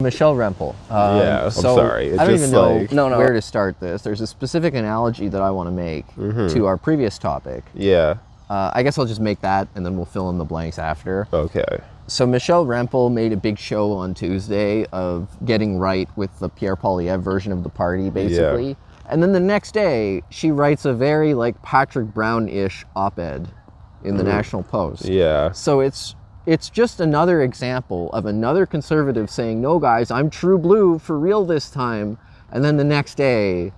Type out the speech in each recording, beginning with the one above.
Michelle Rempel. I'm sorry. I don't even know where to start this. There's a specific analogy that I want to make to our previous topic. Yeah. I guess I'll just make that, and then we'll fill in the blanks after. Okay. So Michelle Rempel made a big show on Tuesday of getting right with the Pierre Poilievre version of the party, basically. Yeah. And then the next day, she writes a very Patrick Brown-ish op-ed in the National Post. Yeah. So it's just another example of another conservative saying, no, guys, I'm true blue for real this time. And then the next day,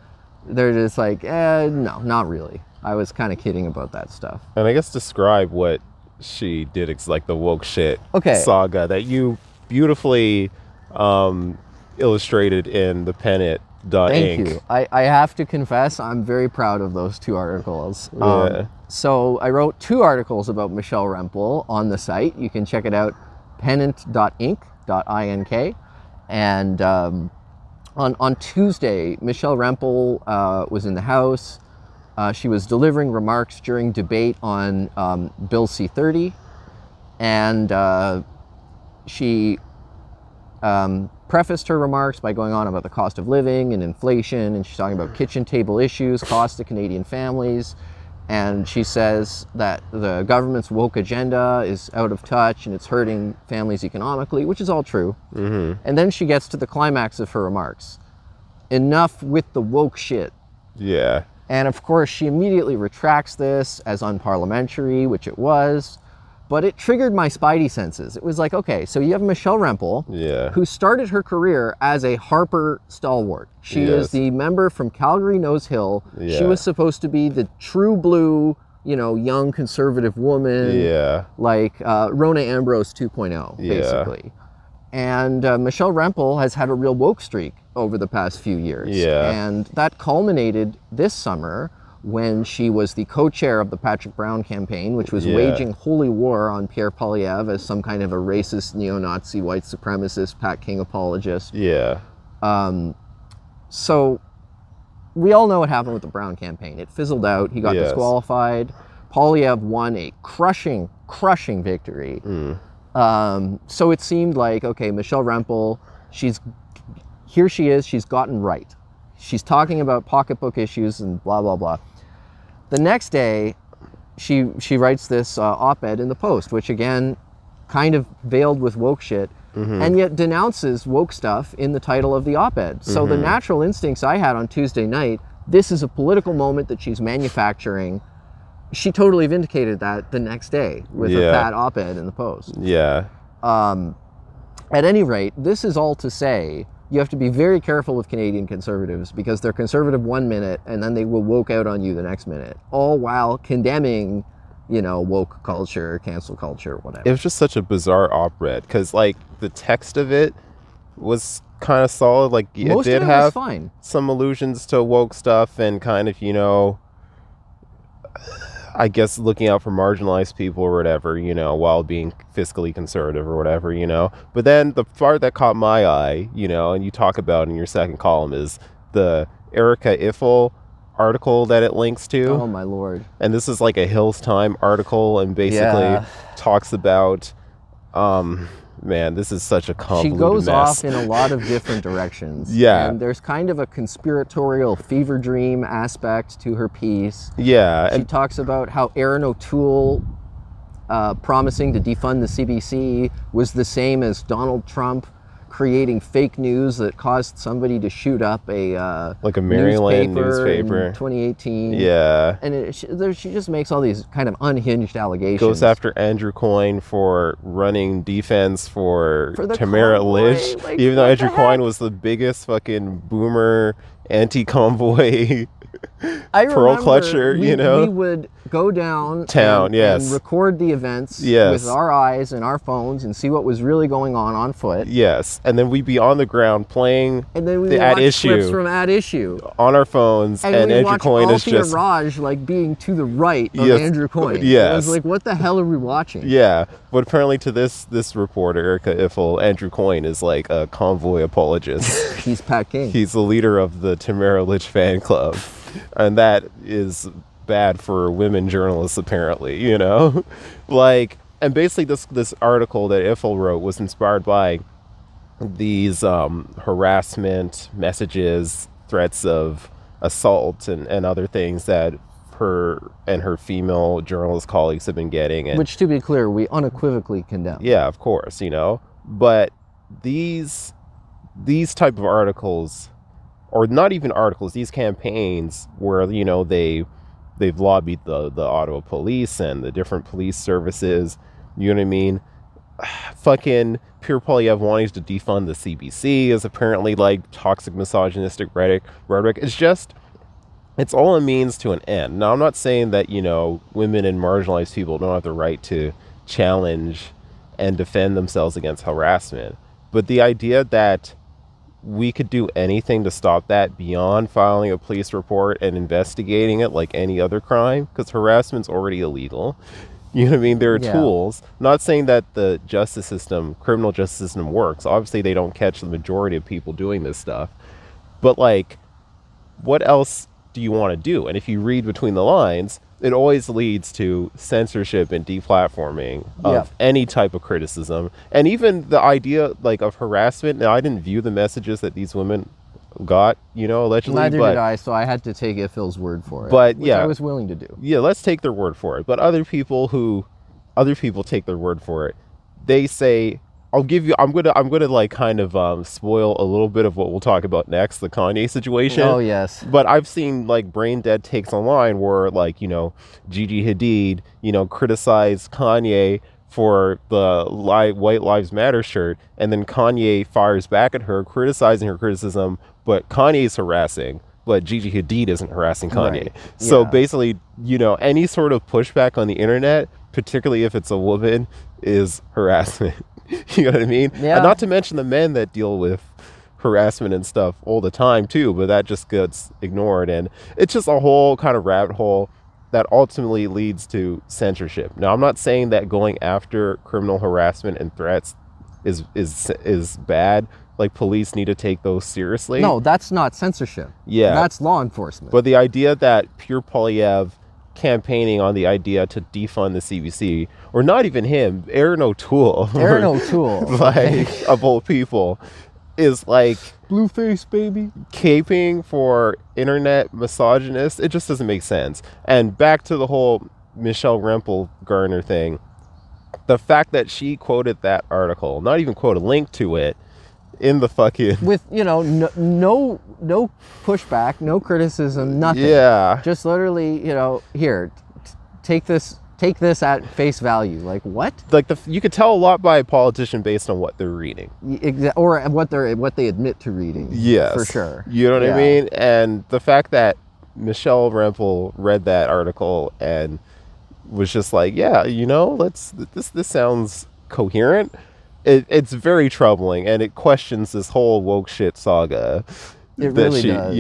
they're just no, not really. I was kind of kidding about that stuff. And I guess describe what she did, the woke shit saga that you beautifully illustrated in ThePennant.ink. Thank you. I have to confess, I'm very proud of those 2 articles. So I wrote 2 articles about Michelle Rempel on the site. You can check it out, pennant.ink. And on Tuesday, Michelle Rempel was in the House. She was delivering remarks during debate on Bill C-30. And she prefaced her remarks by going on about the cost of living and inflation, and she's talking about kitchen table issues, cost to Canadian families, and she says that the government's woke agenda is out of touch and it's hurting families economically, which is all true. And then she gets to the climax of her remarks. Enough with the woke shit. Yeah. And of course, she immediately retracts this as unparliamentary, which it was. But it triggered my spidey senses. It was okay, so you have Michelle Rempel, who started her career as a Harper stalwart. She is the member from Calgary Nose Hill. She was supposed to be the true blue, young conservative woman. Rona Ambrose 2.0, basically. And Michelle Rempel has had a real woke streak over the past few years. And that culminated this summer when she was the co-chair of the Patrick Brown campaign, which was waging holy war on Pierre Poilievre as some kind of a racist, neo-Nazi, white supremacist, Pat King apologist. So we all know what happened with the Brown campaign. It fizzled out. He got disqualified. Poilievre won a crushing victory. So it seemed okay, Michelle Rempel, here she is, she's gotten right. She's talking about pocketbook issues and blah, blah, blah. The next day, she writes this op-ed in the Post, which again, kind of veiled with woke shit, and yet denounces woke stuff in the title of the op-ed. So the natural instincts I had on Tuesday night, this is a political moment that she's manufacturing. She totally vindicated that the next day with a fat op-ed in the Post. At any rate, this is all to say, you have to be very careful with Canadian conservatives because they're conservative 1 minute and then they will woke out on you the next minute, all while condemning, woke culture, cancel culture, whatever. It was just such a bizarre op-ed because, the text of it was kind of solid. Most it did of it have was fine. Some allusions to woke stuff and kind of, I guess looking out for marginalized people or whatever, while being fiscally conservative or whatever, But then the part that caught my eye, and you talk about in your second column is the Erica Iffel article that it links to. Oh, my Lord. And this is a Hills Time article and basically talks about, man, this is such a convoluted She goes mess. off in a lot of different directions. Yeah. And there's kind of a conspiratorial fever dream aspect to her piece. Yeah. She talks about how Aaron O'Toole promising to defund the CBC was the same as Donald Trump creating fake news that caused somebody to shoot up a Maryland newspaper in 2018. Yeah. And she just makes all these kind of unhinged allegations. Goes after Andrew Coyne for running defense for Tamara Lich, even though Andrew Coyne was the biggest fucking boomer anti-convoy pearl clutcher, we would go downtown and record the events with our eyes and our phones and see what was really going on foot. Yes, and then we'd be on the ground playing and then we the ad issue clips from ad issue on our phones, and Andrew Coyne is just Raj being to the right of Andrew Coyne. Yes, I was what the hell are we watching? Yeah, but apparently to this reporter Erica Iffel, Andrew Coyne is a convoy apologist. He's Pat King. He's the leader of the Tamara Lich fan club. And that is bad for women journalists, apparently, and basically this article that Iffel wrote was inspired by these harassment messages, threats of assault and other things that her and her female journalist colleagues have been getting. And, which, to be clear, we unequivocally condemn. Yeah, of course, But these type of articles, or not even articles, these campaigns where, they've lobbied the Ottawa police and the different police services, you know what I mean? Fucking Pierre Poilievre wanting to defund the CBC is apparently like toxic misogynistic rhetoric. It's all a means to an end. Now, I'm not saying that, women and marginalized people don't have the right to challenge and defend themselves against harassment. But the idea that we could do anything to stop that beyond filing a police report and investigating it like any other crime, because harassment's already illegal. You know what I mean? There are tools. Not saying that the criminal justice system works. Obviously, they don't catch the majority of people doing this stuff. But, what else do you want to do? And if you read between the lines, it always leads to censorship and deplatforming of any type of criticism. And even the idea, of harassment. Now, I didn't view the messages that these women got, allegedly. Neither did I, so I had to take Ifil's word for it. But which I was willing to do. Yeah, let's take their word for it. But other people take their word for it. They say, I'm gonna kind of spoil a little bit of what we'll talk about next, the Kanye situation. Oh yes. But I've seen brain dead takes online where Gigi Hadid, criticized Kanye for the White Lives Matter shirt, and then Kanye fires back at her, criticizing her criticism, but Kanye's harassing, but Gigi Hadid isn't harassing Kanye. Right. So basically, any sort of pushback on the internet, particularly if it's a woman, is harassment. You know what I mean? Yeah. And not to mention the men that deal with harassment and stuff all the time too, but that just gets ignored. And it's just a whole kind of rabbit hole that ultimately leads to censorship. Now, I'm not saying that going after criminal harassment and threats is bad. Police need to take those seriously. No, that's not censorship. Yeah. That's law enforcement. But the idea that Pierre Poilievre campaigning on the idea to defund the CBC, or not even him, Aaron O'Toole, of all people, is Blueface, baby, caping for internet misogynists. It just doesn't make sense. And back to the whole Michelle Rempel Garner thing, the fact that she quoted that article, not even quote a link to it, in the fucking with no pushback, no criticism, nothing. Yeah, just literally, here, take this at face value. What? You could tell a lot by a politician based on what they're reading, or what they admit to reading. Yes, for sure. You know what I mean? And the fact that Michelle Rempel read that article and was just this sounds coherent. It's very troubling, and it questions this whole woke shit saga. It really does.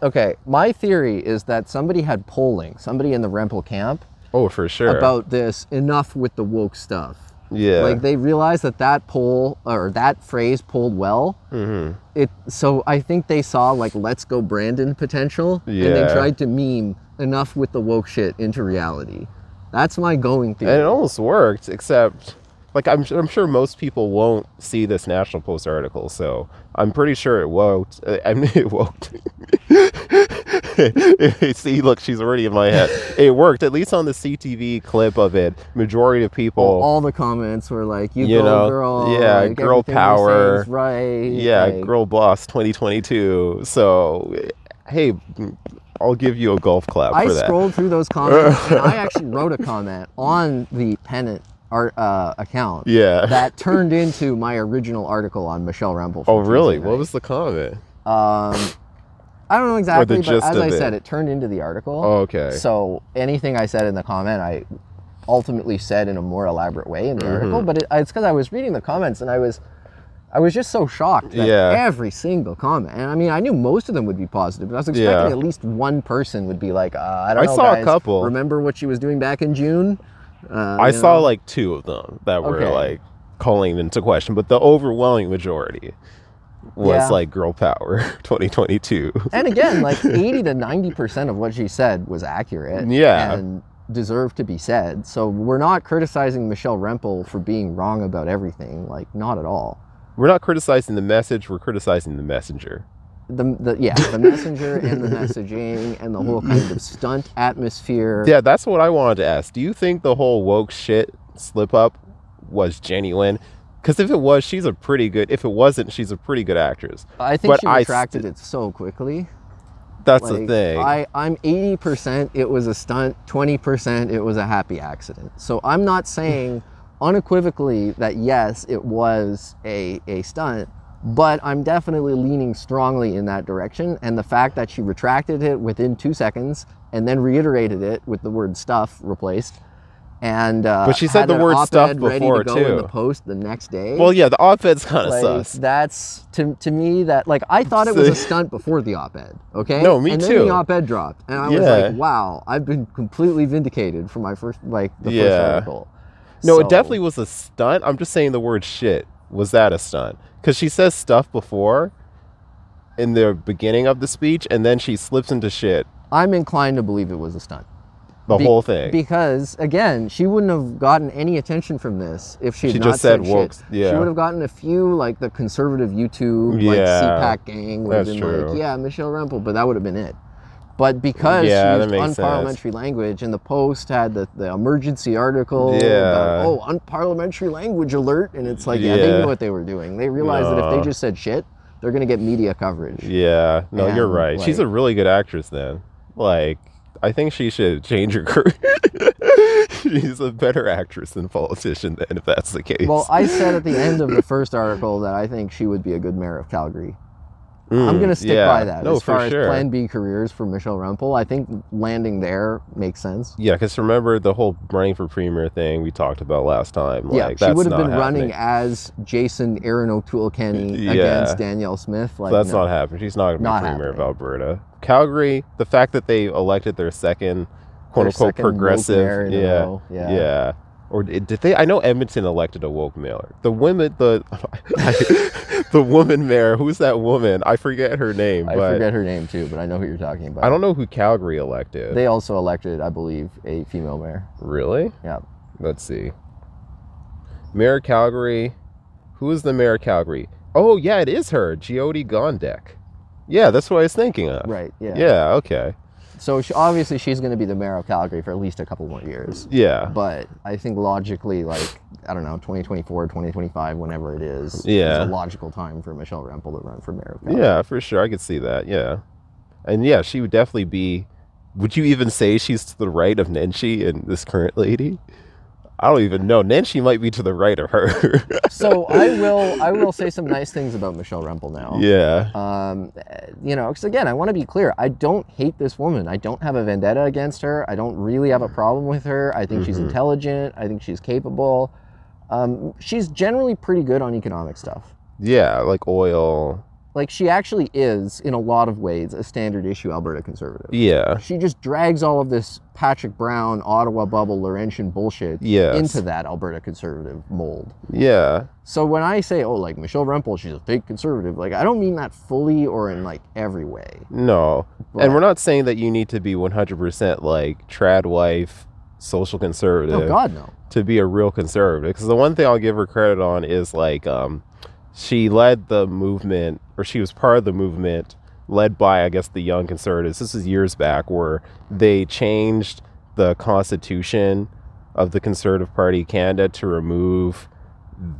Okay, my theory is that somebody had polling, somebody in the Rempel camp. Oh, for sure. About this, enough with the woke stuff. Yeah. They realized that poll, or that phrase polled well. Mm-hmm. So I think they saw, let's go Brandon potential. Yeah. And they tried to meme enough with the woke shit into reality. That's my going theory. And it almost worked, except, I'm sure most people won't see this National Post article, so I'm pretty sure it won't. It won't. See, look, she's already in my head. It worked, at least on the CTV clip of it. Majority of people... all the comments were you go, girl. Yeah, girl power. Right. Yeah, girl boss 2022. So, hey... I'll give you a golf clap for that. I scrolled through those comments, and I actually wrote a comment on the Pennant account that turned into my original article on Michelle Rempel. Oh, really? What was the comment? I don't know exactly, but as I said, it turned into the article. Oh, okay. So anything I said in the comment, I ultimately said in a more elaborate way in the article, but it's because I was reading the comments, and I was just so shocked that every single comment, and I mean, I knew most of them would be positive, but I was expecting at least one person would be I don't know, saw guys, a couple. Remember what she was doing back in June? I saw two of them that were calling into question, but the overwhelming majority was girl power 2022. And again, 80 to 90% of what she said was accurate. Yeah. And deserve to be said. So we're not criticizing Michelle Rempel for being wrong about everything, like, not at all. We're not criticizing the message, we're criticizing the messenger. The messenger and the messaging and the whole kind of stunt atmosphere. Yeah, that's what I wanted to ask. Do you think the whole woke shit slip up was genuine? Because if it was, she's a pretty good... If it wasn't, she's a pretty good actress. I think she retracted it so quickly. That's the thing. I'm 80% it was a stunt, 20% it was a happy accident. So I'm not saying unequivocally that yes, it was a stunt, but I'm definitely leaning strongly in that direction. And the fact that she retracted it within 2 seconds and then reiterated it with the word stuff replaced. And but she said the word stuff before too. In the post the next day. Well, yeah, the op-ed's kind of sus. That's to me that, like, I thought it was a stunt before the op-ed. Okay. No, me too. And then the op-ed dropped, and I was like, wow, I've been completely vindicated for my first first article. No, it definitely was a stunt. I'm just saying the word shit. Was that a stunt? Because she says stuff before in the beginning of the speech, and then she slips into shit. I'm inclined to believe it was a stunt. The whole thing. Because, again, she wouldn't have gotten any attention from this if she had not just said woke. Shit. Yeah. She would have gotten a few, like, the conservative YouTube, like, CPAC gang would have been like, yeah, Michelle Rempel, but that would have been it. But because she used unparliamentary language, and the Post had the emergency article about, unparliamentary language alert, and it's like, they knew what they were doing. They realized that if they just said shit, they're going to get media coverage. Yeah. No, you're right. Like, she's a really good actress then. Like, I think she should change her career. She's a better actress than politician then, if that's the case. Well, I said at the end of the first article that I think she would be a good mayor of Calgary. I'm going to stick by that. As far as Plan B careers for Michelle Rempel, I think landing there makes sense. Yeah, because remember the whole running for premier thing we talked about last time. Yeah, like, she would have been running as Jason Aaron O'Toole Kenny against Danielle Smith. Like, so that's not happening. She's not going to be premier of Alberta. Calgary, the fact that they elected their second quote-unquote progressive. Yeah. Or did they? I know Edmonton elected a woke mayor. The woman, the woman mayor. Who's that woman? I forget her name. I forget her name too, but I know who you're talking about. I don't know who Calgary elected. They also elected, I believe, a female mayor. Really? Yeah. Let's see. Mayor of Calgary. Who is the mayor of Calgary? Oh yeah, it is her, Jyoti Gondek. Yeah, that's what I was thinking of. Right. Yeah. Yeah. Okay. So obviously she's going to be the mayor of Calgary for at least a couple more years. Yeah. But I think logically, like, I don't know, 2024, 2025, whenever it is a logical time for Michelle Rempel to run for mayor of Calgary. Yeah, for sure. I could see that. Yeah. And yeah, she would definitely be, would you even say she's to the right of Nenshi and this current lady? I don't even know. Nenshi might be to the right of her. So I will say some nice things about Michelle Rempel now. Yeah. Because again, I want to be clear. I don't hate this woman. I don't have a vendetta against her. I don't really have a problem with her. I think she's intelligent. I think she's capable. She's generally pretty good on economic stuff. Yeah, like oil. Like, she actually is, in a lot of ways, a standard issue Alberta conservative. Yeah. She just drags all of this Patrick Brown, Ottawa bubble, Laurentian bullshit into that Alberta conservative mold. Yeah. So when I say, like, Michelle Rempel, she's a fake conservative, like, I don't mean that fully or in, like, every way. No. But, and we're not saying that you need to be 100%, like, trad wife, social conservative. Oh, God, no. To be a real conservative. Because the one thing I'll give her credit on is, like, she led the movement, or she was part of the movement led by, I guess, the Young Conservatives. This is years back, where they changed the constitution of the Conservative Party of Canada to remove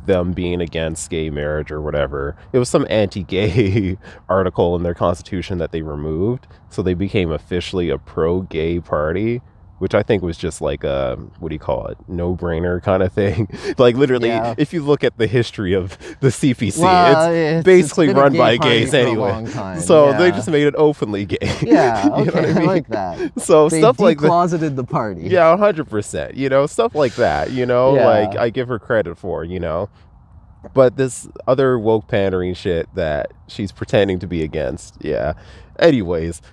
them being against gay marriage or whatever. It was some anti-gay article in their constitution that they removed, so they became officially a pro-gay party, which I think was just like a, what do you call it, no-brainer kind of thing. Like, literally, if you look at the history of the CPC, it's basically run by gays anyway. So they just made it openly gay. Yeah, okay, you know what I mean? like that. So they stuff like that. Decloseted the party. Yeah, 100%. Stuff like that, like, I give her credit for, But this other woke pandering shit that she's pretending to be against, Anyways,